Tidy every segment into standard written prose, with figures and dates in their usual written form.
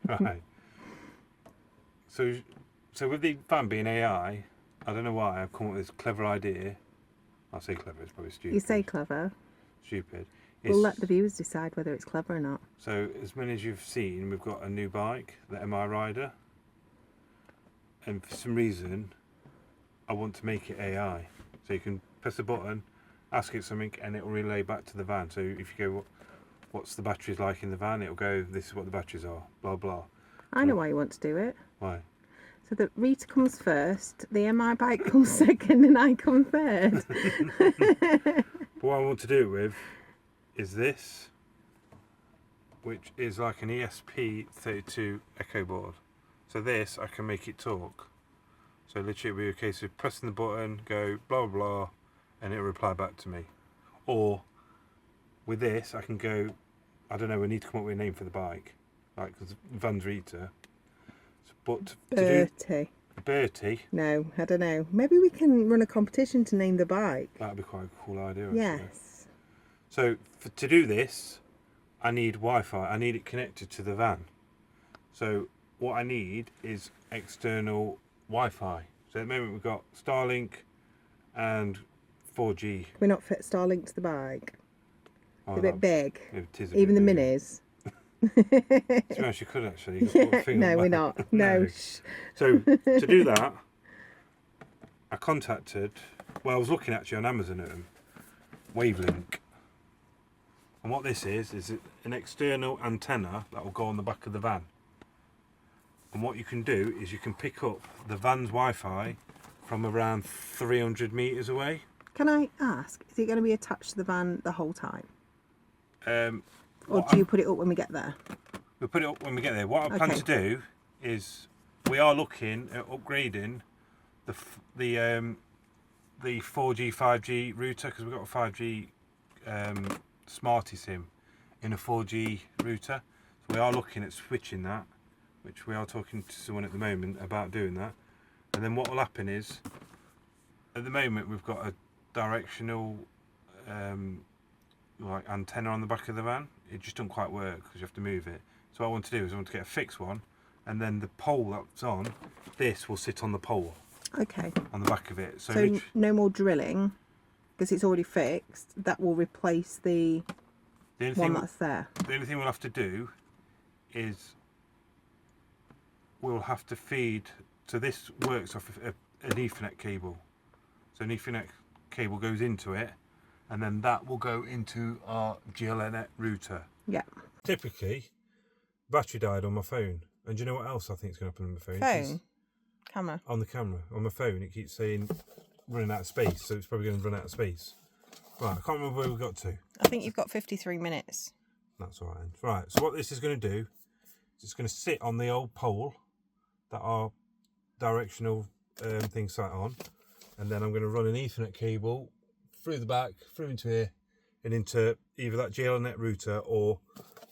Right. So with the van being AI, I don't know why I've come up with this clever idea. I say clever, it's probably stupid. You say clever. Stupid. We'll let the viewers decide whether it's clever or not. So as many as you've seen, we've got a new bike, the MiRider. And for some reason, I want to make it AI. So you can press a button, ask it something, and it will relay back to the van. So if you go, what's the batteries like in the van? It'll go, this is what the batteries are, blah, blah. I know why you want to do it. Why? So that Rita comes first, the MI bike comes second, and I come third. But what I want to do it with is this, which is like an ESP32 Echo board. So this, I can make it talk. So literally it'll be a case of pressing the button, go blah, blah, blah, and it'll reply back to me. Or with this, I can go, I don't know, we need to come up with a name for the bike. Like, because Van's Rita. But Bertie. Bertie. No, I don't know. Maybe we can run a competition to name the bike. That'd be quite a cool idea, actually. Yes. So to do this, I need Wi-Fi. I need it connected to the van. So what I need is external Wi-Fi. So at the moment we've got Starlink and 4G. We're not fit Starlink to the bike. Oh, It's a bit big. It is a Even bit the big. minis. To be honest, you could actually. You could put a thing No, on we're that. not. No. So to do that, I contacted, well, I was looking actually on Amazon at them, WAVLINK. And what this is an external antenna that will go on the back of the van. And what you can do is you can pick up the van's Wi-Fi from around 300 metres away. Can I ask, is it going to be attached to the van the whole time? Or What do you put it up when we get there? We'll put it up when we get there. What I plan to do is we are looking at upgrading the 4G, 5G router, because we've got a 5G Smarty SIM in a 4G router. So we are looking at switching that, which we are talking to someone at the moment about doing that. And then what will happen is, at the moment we've got a directional like antenna on the back of the van. It just doesn't quite work because you have to move it. So what I want to do is I want to get a fixed one, and then the pole that's on, this will sit on the pole. Okay. On the back of it. So no more drilling, because it's already fixed. That will replace the one that's there. The only thing we'll have to do is we'll have to feed. So this works off an Ethernet cable. So an Ethernet cable goes into it, and then that will go into our GL.iNet router. Yeah. Typically, battery died on my phone. And do you know what else I think is going to happen on my phone? Phone? Camera? On the camera. On my phone, it keeps saying running out of space, so it's probably going to run out of space. Right, I can't remember where we got to. I think you've got 53 minutes. That's all right. Right, so what this is going to do is it's going to sit on the old pole that our directional thing sat on, and then I'm going to run an Ethernet cable through the back, through into here, and into either that GL.iNet router or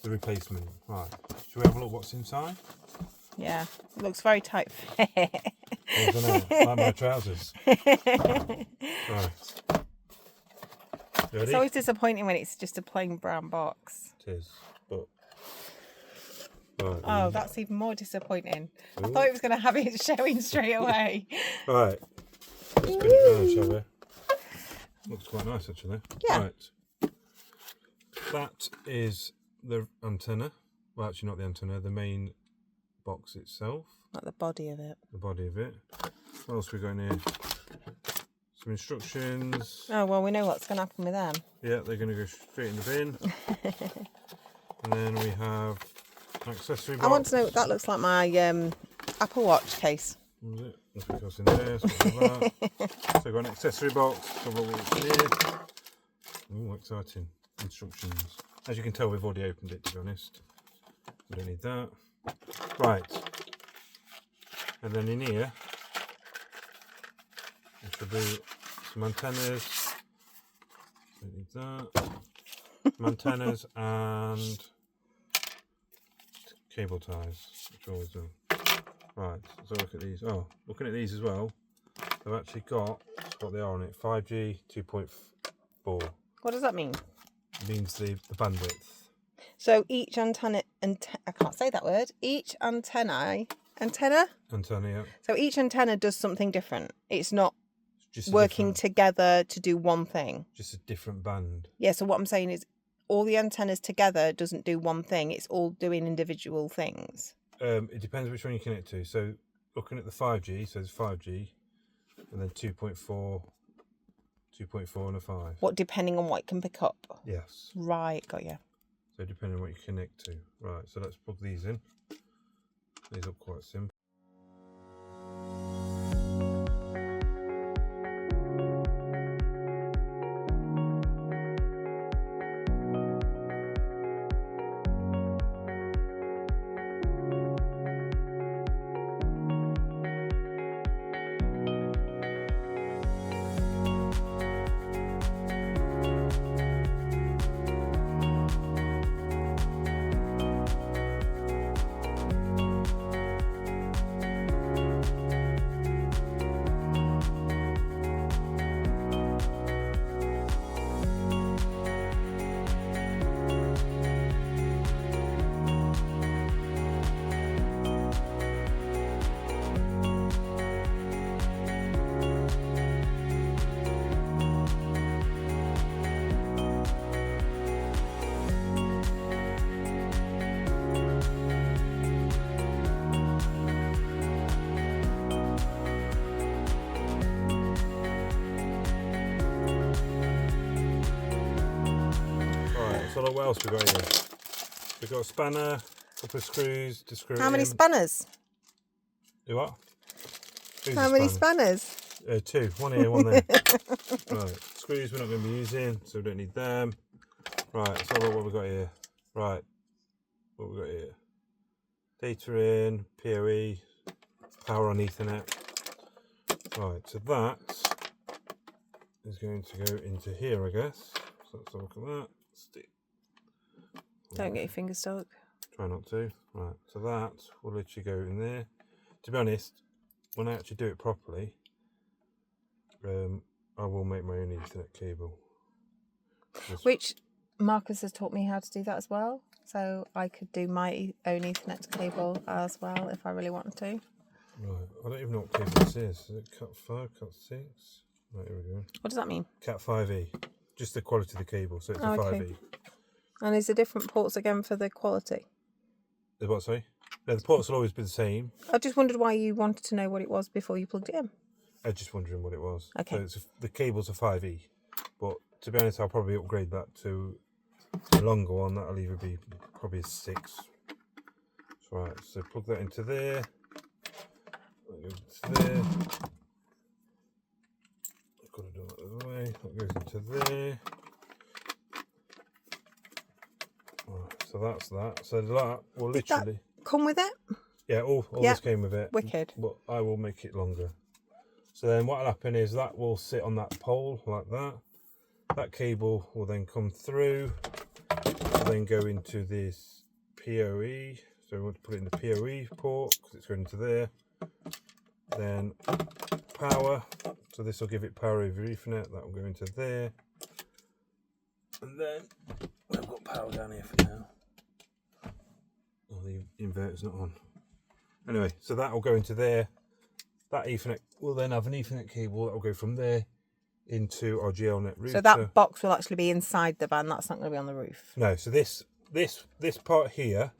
the replacement. Right, shall we have a look what's inside? Yeah, it looks very tight fit. I don't know, like my trousers. Right. Ready? It's always disappointing when it's just a plain brown box. It is, but... Right, oh, that's even more disappointing. Ooh. I thought it was going to have it showing straight away. Right, let's put it round, shall we? Looks quite nice, actually. Yeah. Right. That is the antenna. Well, actually not the antenna, the main box itself. Like the body of it. The body of it. What else we got in here? Some instructions. Oh, well, we know what's going to happen with them. Yeah, they're going to go straight in the bin. And then we have an accessory box. I want to know, that looks like my Apple Watch case. What is it? Nothing else in there, something like that. So we've got an accessory box, cover what's in here. Oh, exciting. Instructions. As you can tell, we've already opened it, to be honest. We don't need that. Right. And then in here, there should be some antennas. Don't need that. Some antennas and cable ties, which we always do. Right, so look at these. Oh, looking at these as well, they've actually got what they are on it, 5G 2.4. What does that mean? It means the bandwidth. So each antenna I can't say that word. Each antenna. Antenna, yeah. So each antenna does something different. It's not Just working together to do one thing. Just a different band. Yeah, so what I'm saying is all the antennas together doesn't do one thing. It's all doing individual things. It depends which one you connect to. So looking at the 5G, so there's 5G and then 2.4 and a 5. What, depending on what it can pick up? Yes. Right, got you. So depending on what you connect to. Right, so let's plug these in. These look quite simple. So look, what else we got here? We've got a spanner, a couple of screws to screw it in. How many spanners? Do what? How many spanners? 2. One here, one there. Right. Screws we're not going to be using, so we don't need them. Right, so look what we've got here. Right. What we've got here. Data in, PoE, power on Ethernet. Right, so that is going to go into here, I guess. So let's have a look at that. Don't get your fingers stuck. Try not to. Right, so that will literally go in there. To be honest, when I actually do it properly, I will make my own Ethernet cable. Which Marcus has taught me how to do that as well. So I could do my own Ethernet cable as well if I really wanted to. Right, I don't even know what cable this is. Is it Cat 5, Cat 6? Right, here we go. What does that mean? Cat 5e. Just the quality of the cable, so it's a 5e. And is there different ports again for the quality? The what, sorry? No, the ports will always be the same. I just wondered why you wanted to know what it was before you plugged it in. I was just wondering what it was. Okay. So the cable's a 5e, but to be honest, I'll probably upgrade that to a longer one. That'll either be probably a 6. Right, so plug that into there. That goes into there. I've got to do it out of the way. That goes into there. Right, so that's that. So that will literally... Did that come with it? Yeah, all this came with it. Wicked. But I will make it longer. So then what will happen is that will sit on that pole like that. That cable will then come through and then go into this PoE. So we want to put it in the PoE port because it's going into there. Then power. So this will give it power over Ethernet. That will go into there. And then we've got power down here for now. Oh, the inverter's not on. Anyway, so that will go into there. That Ethernet will then have an Ethernet cable that will go from there into our GL.iNet router. So that box will actually be inside the van. That's not going to be on the roof. No. So this part here,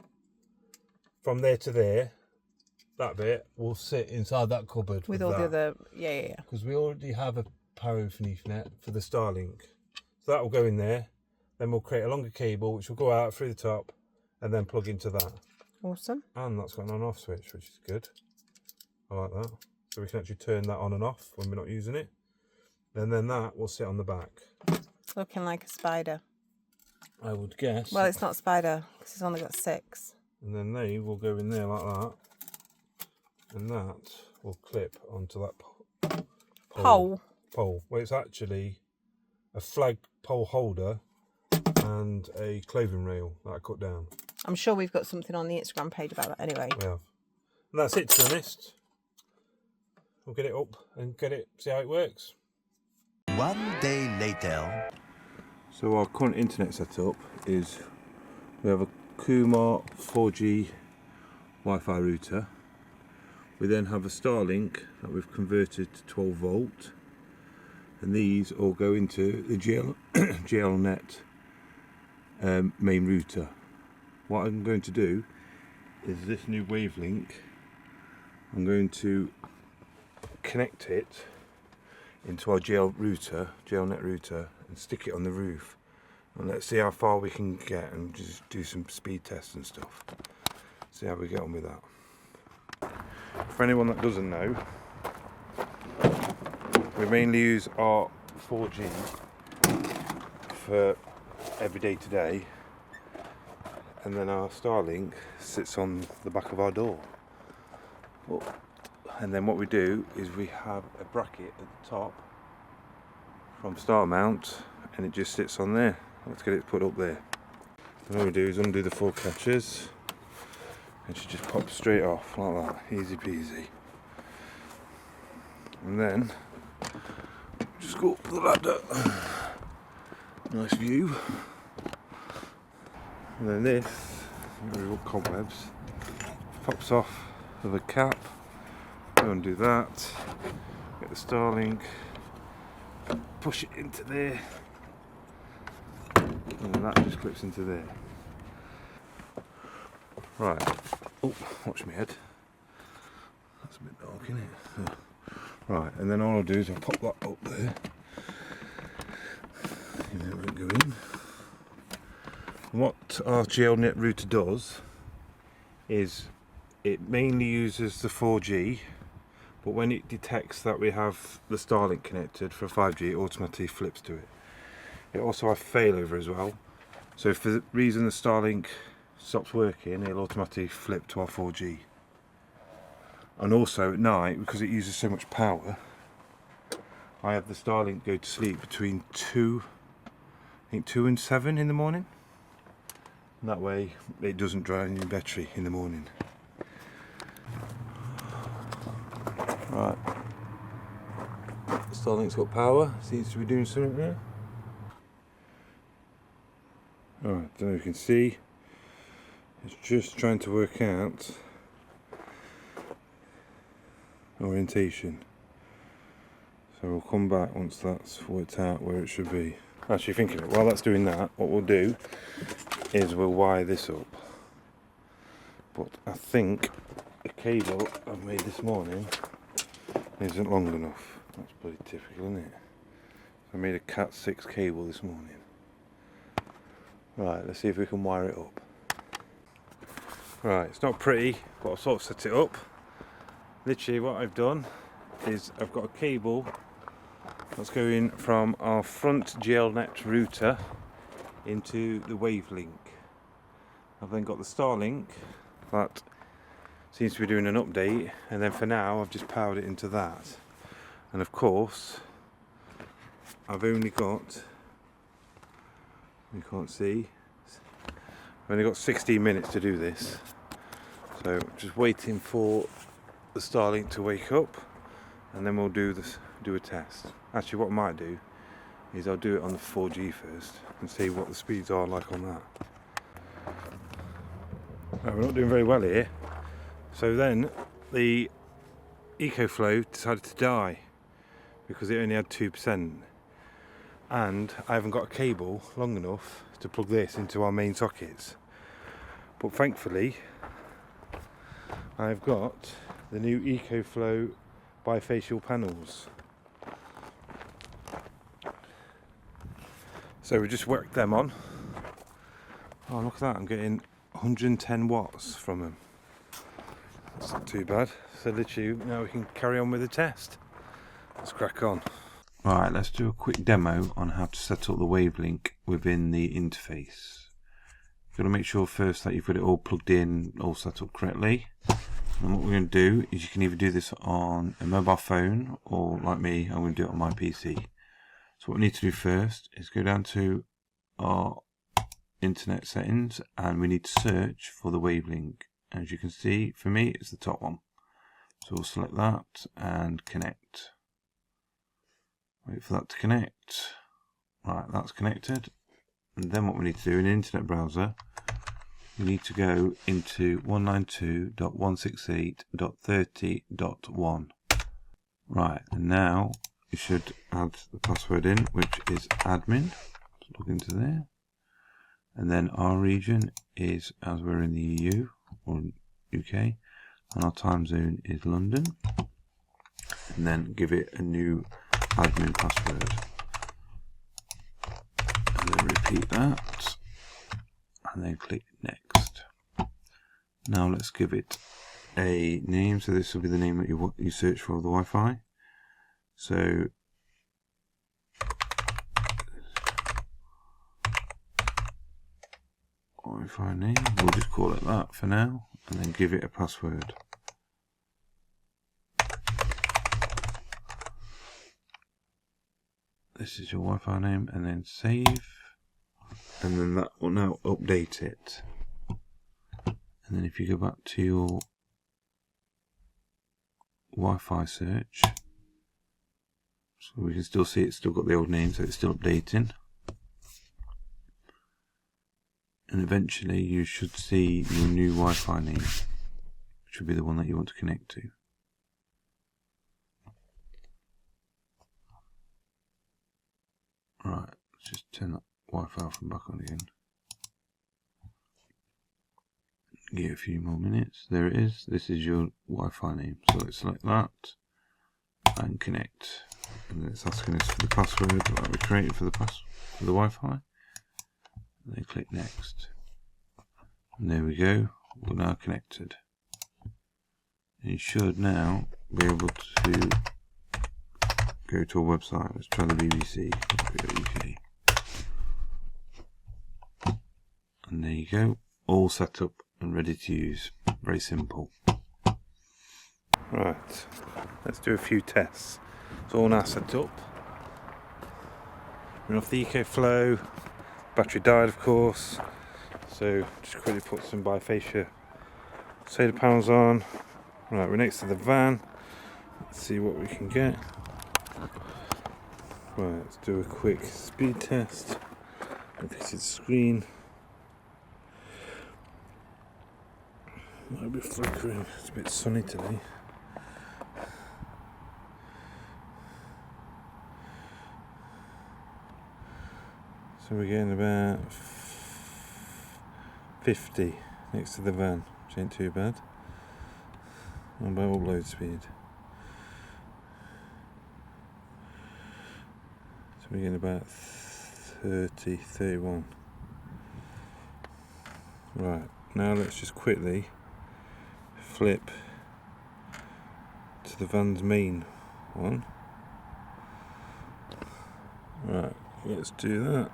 from there to there, that bit will sit inside that cupboard with all the other, yeah. Because we already have a power over Ethernet for the Starlink, so that will go in there. Then we'll create a longer cable which will go out through the top and then plug into that. Awesome. And that's got an on-off switch, which is good. I like that. So we can actually turn that on and off when we're not using it. And then that will sit on the back. Looking like a spider. I would guess. Well, it's not a spider because it's only got 6. And then they will go in there like that. And that will clip onto that pole. Well, it's actually a flag pole holder and a clothing rail that I cut down. I'm sure we've got something on the Instagram page about that anyway. We have. And that's it, to be honest. We'll get it up and see how it works. One day later. So our current internet setup is we have a KUMA 4G Wi-Fi router. We then have a Starlink that we've converted to 12 volt, and these all go into the GL.iNet main router. What I'm going to do is this new WAVLINK, I'm going to connect it into our GL.iNet router, and stick it on the roof, and let's see how far we can get and just do some speed tests and stuff. See how we get on with that. For anyone that doesn't know, we mainly use our 4G for everyday today, and then our Starlink sits on the back of our door. And then what we do is we have a bracket at the top from start mount, and it just sits on there. Let's get it put up there. And all we do is undo the 4 catches, and she just pops straight off like that, easy peasy. And then just go up the ladder, nice view. And then this, remove cobwebs, pops off with a cap. Go and do that. Get the Starlink, push it into there, and then that just clips into there. Right. Oh, watch my head. That's a bit dark, isn't it? Right, and then all I'll do is I'll pop that up there. And then we'll go in. And what our GL.iNet router does is it mainly uses the 4G, but when it detects that we have the Starlink connected for 5G, it automatically flips to it. It also has failover as well, so if for the reason the Starlink stops working, it'll automatically flip to our 4G. And also at night, because it uses so much power, I have the Starlink go to sleep between 2 and 7 in the morning, and that way it doesn't drain your battery in the morning. Right, Starlink's got power, seems to be doing something there. Alright, don't know if you can see, it's just trying to work out orientation. So we'll come back once that's worked out where it should be. Actually, thinking of it, while that's doing that, what we'll do is we'll wire this up. But I think the cable I've made this morning isn't long enough. That's pretty typical, isn't it? I made a Cat 6 cable this morning. Right, let's see if we can wire it up. Right, it's not pretty, but I'll sort of set it up. Literally what I've done is I've got a cable that's going from our front GL.iNet router into the WAVLINK. I've then got the Starlink that seems to be doing an update, and then for now I've just powered it into that. And of course I've only got, you can't see, I've only got 16 minutes to do this, so just waiting for the Starlink to wake up, and then we'll do a test. Actually, what I might do is I'll do it on the 4G first and see what the speeds are like on that. Right, we're not doing very well here. So then the EcoFlow decided to die because it only had 2%, and I haven't got a cable long enough to plug this into our main sockets. But thankfully I've got the new EcoFlow bifacial panels. So we just whacked them on. Oh, look at that, I'm getting 110 watts from them. That's not too bad. So literally now we can carry on with the test. Let's crack on. Right, let's do a quick demo on how to set up the WAVLINK within the interface. You've got to make sure first that you've got it all plugged in, all set up correctly. And what we're going to do is you can either do this on a mobile phone, or like me, I'm going to do it on my PC. So what we need to do first is go down to our internet settings, and we need to search for the WAVLINK. As you can see, for me it's the top one. So we'll select that and connect. Wait for that to connect. Right, that's connected. And then what we need to do in the internet browser you need to go into 192.168.30.1. Right, and now you should add the password in, which is admin. Let's log into there. And then our region is, as we're in the EU or UK, and our time zone is London. And then give it a new admin password. And then repeat that. And then click next. Now let's give it a name. So this will be the name that you search for the Wi-Fi. So Wi-Fi name, we'll just call it that for now, and then give it a password. This is your Wi-Fi name, and then save, and then that will now update it. And then if you go back to your Wi-Fi search, so we can still see it's still got the old name, so it's still updating. And eventually you should see your new Wi-Fi name, which will be the one that you want to connect to. Right, let's just turn that Wi-Fi off and back on again. Give it a few more minutes. There it is. This is your Wi-Fi name. So let's select that and connect. And it's asking us for the password that we created for the Wi-Fi. And then click next. And there we go. We're now connected. And you should now be able to go to a website. Let's try the BBC.UK. And there you go. All set up and ready to use. Very simple. Right, let's do a few tests. It's all now set up. We're off the EcoFlow. Battery died, of course. So just quickly put some bifacial solar panels on. Right, we're next to the van. Let's see what we can get. Right, let's do a quick speed test. Fix the screen. Might be flickering. It's a bit sunny today. So we're getting about 50 next to the van, which ain't too bad. What about upload speed? So we're getting about 30, 31. Right, now let's just quickly flip to the van's main one. Right, let's do that.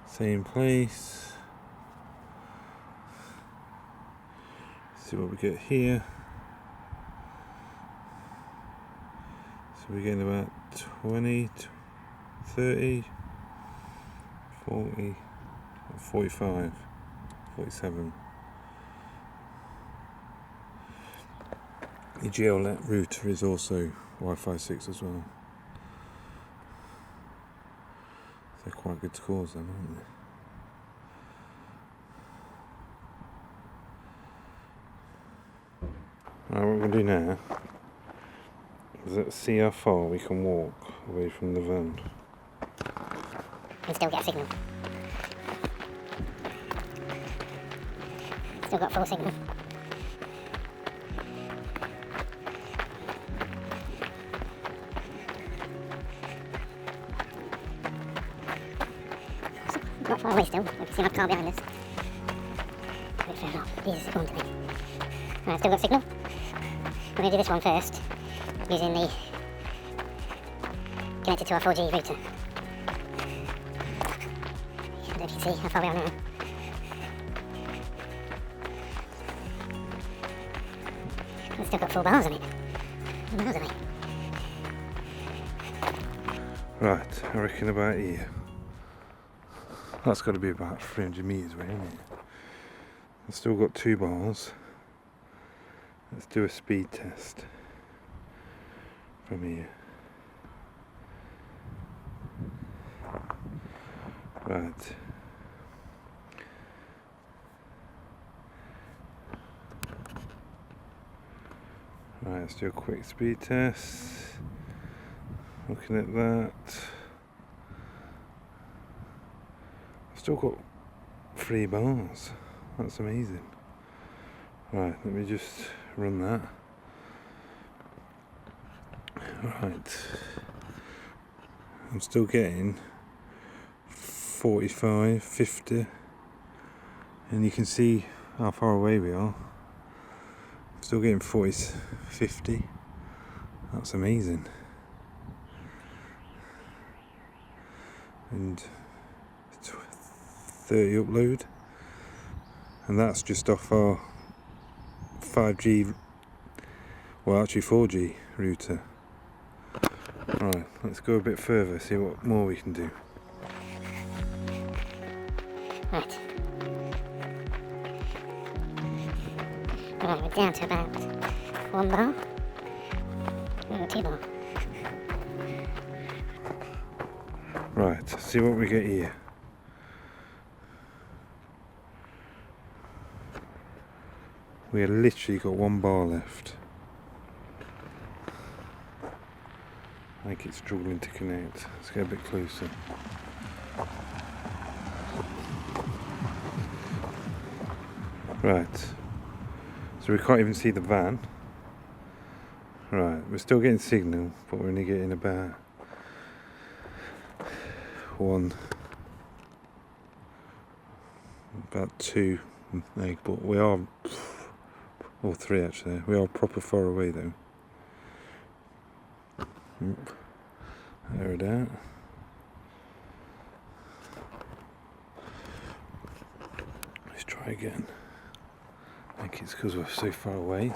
Same place. See what we get here. So we're getting about 20, 30, 40, 45, 47. The GL.iNet router is also Wi-Fi 6 as well. They're quite good scores then, aren't they? Right, what we're going to do now is let's see how far we can walk away from the van. And still get a signal. Still got full signal. Not far away still. We can see my car behind us. Wait for it not. Jesus, it's going to be. Right, still got signal. We're going to do this one first, using the connected to our 4G router. I don't know if you can see how far we are now. It's still got full bars on it. Miles away. Right, I reckon about here. That's got to be about 300 metres away, isn't it? I've still got 2 bars. Let's do a speed test from here. Right. Right, let's do a quick speed test. Looking at that. I've still got 3 bars. That's amazing. Right, let me just run that. Right. I'm still getting 45, 50. And you can see how far away we are. Still getting 40, 50. That's amazing. And 30 upload. And that's just off our 5G, well actually 4G router. Right, let's go a bit further, see what more we can do. Right. Right, we're down to about 1 bar. No, 2 bar. Right, let's see what we get here. We have literally got 1 bar left. I think it's struggling to connect. Let's get a bit closer. Right. So we can't even see the van. Right, we're still getting signal, but we're only getting about 2 meg, but we are, or 3 actually, we are proper far away though. There it is. Let's try again. I think it's because we're so far away.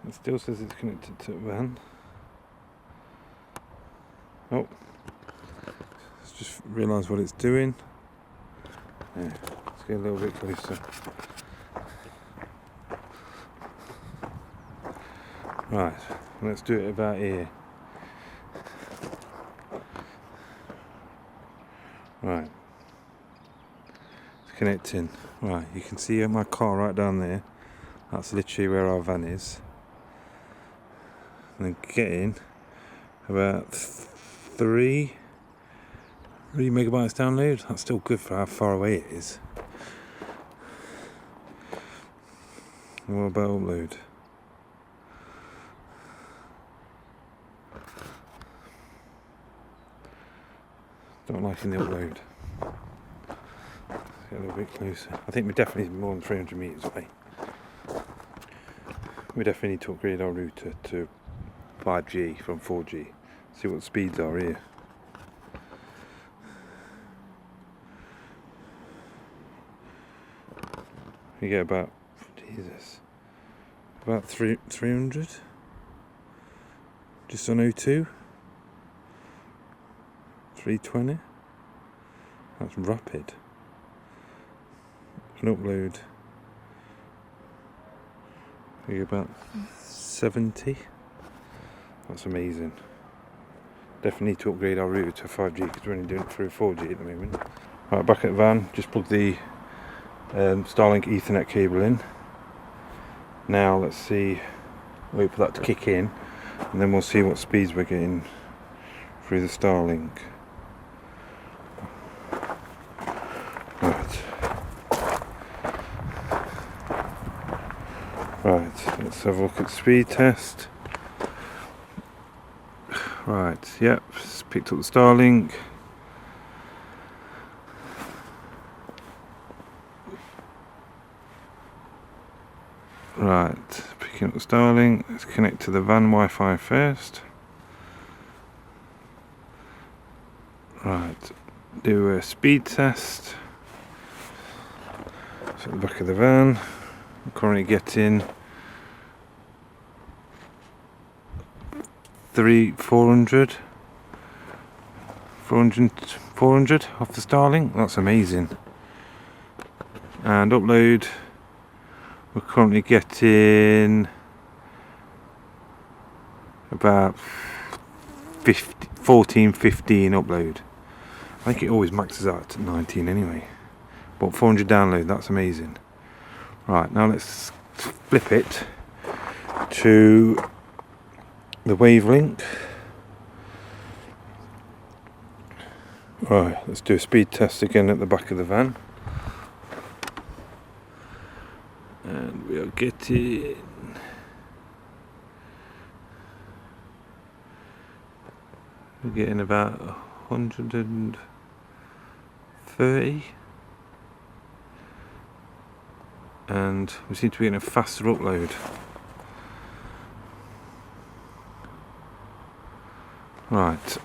It still says it's connected to the van. Oh, let's just realise what it's doing. Yeah, let's get a little bit closer. Right, let's do it about here. Right, it's connecting. Right, you can see my car right down there. That's literally where our van is. And then getting about 3 megabytes download. That's still good for how far away it is. And what about upload? Don't liking the upload. Let's get a little bit closer. I think we're definitely more than 300 meters away. We definitely need to upgrade our router to 5G from 4G. See what the speeds are here. You get about, Jesus, about 300, just on O2, 320, that's rapid. An upload, you get about 70, that's amazing. Definitely need to upgrade our router to 5G because we're only doing it through 4G at the moment. Right, back at the van, just plugged the Starlink Ethernet cable in. Now let's see, wait for that to kick in and then we'll see what speeds we're getting through the Starlink. Right, let's have a look at speed test. Right, yep, it's picked up the Starlink. Right, picking up the Starlink. Let's connect to the van Wi-Fi first. Right, do a speed test. So at the back of the van, I'm currently getting 400 off the Starlink. That's amazing. And upload, we're currently getting about 15 upload. I think it always maxes out at 19 anyway. But 400 download, that's amazing. Right, now let's flip it to the WAVLINK. Right, let's do a speed test again at the back of the van. And we'll get it. We're getting about 130. And we seem to be getting a faster upload. Right.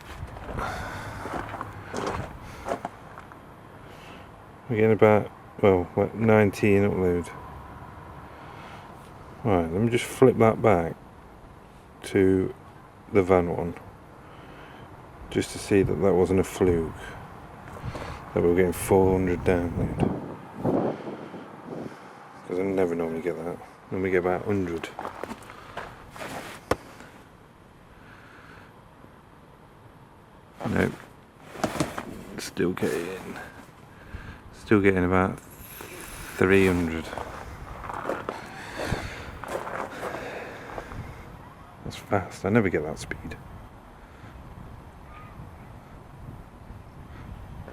We're getting about, well, 19 upload. Right, let me just flip that back to the van one. Just to see that that wasn't a fluke. That we were getting 400 download. Because I never normally get that. I normally get about 100. Nope. Still getting about 300. That's fast. I never get that speed.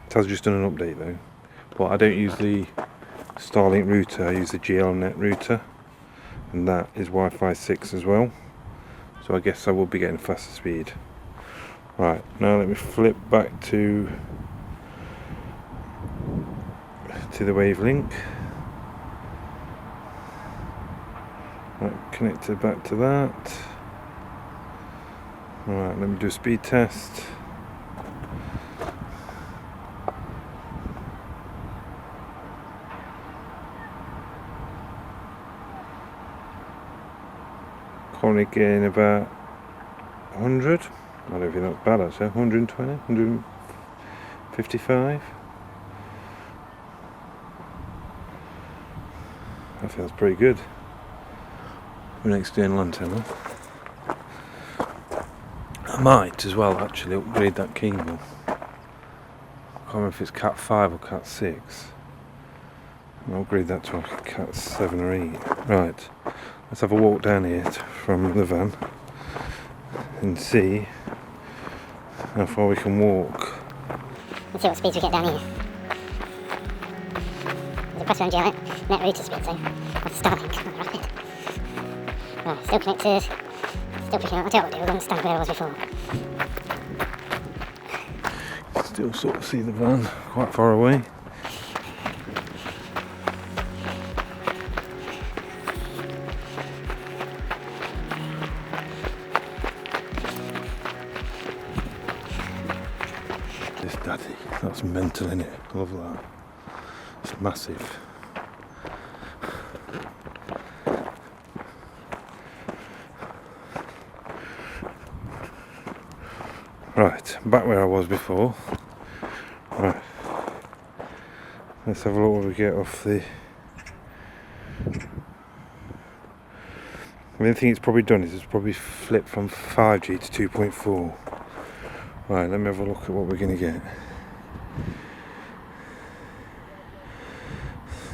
It has just done an update though. But I don't use the Starlink router, I use the GL.iNet router. And that is Wi-Fi 6 as well. So I guess I will be getting faster speed. Right, now let me flip back to the WAVLINK. Right, connect it back to that. Right, let me do a speed test. Currently getting about 100. I don't think that's bad actually. 120, 155. That feels pretty good. We're next doing Lantana. I might as well actually upgrade that cable. I can't remember if it's Cat 5 or Cat 6. I'll upgrade that to like a Cat 7 or 8. Right, let's have a walk down here from the van and see how far we can walk. Let's see what speeds we get down here. There's a pressure on GL.iNet router speed, so that's Starlink. Right, still connected. Still picking up. I'll tell you what we'll do, we're going to stand where I was before. Still sort of see the van quite far away. This daddy, that's mental innit? I love that. It's massive. Right, back where I was before. Right, let's have a look what we get off the. The only thing it's probably done is it's probably flipped from 5G to 2.4. Right, let me have a look at what we're going to get.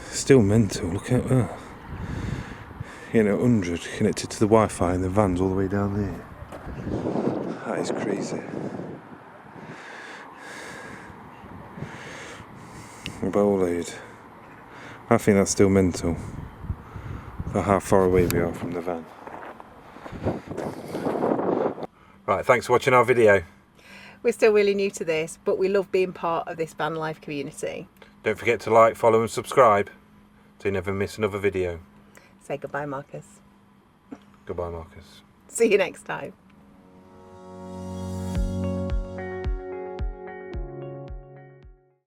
Still mental, look at that. Getting 100 connected to the Wi-Fi and the van's all the way down there. That is crazy. Bowl load. I think that's still mental for how far away we are from the van. Right, thanks for watching our video. We're still really new to this, but we love being part of this van life community. Don't forget to like, follow and subscribe so you never miss another video. Say goodbye, Marcus. Goodbye, Marcus. See you next time.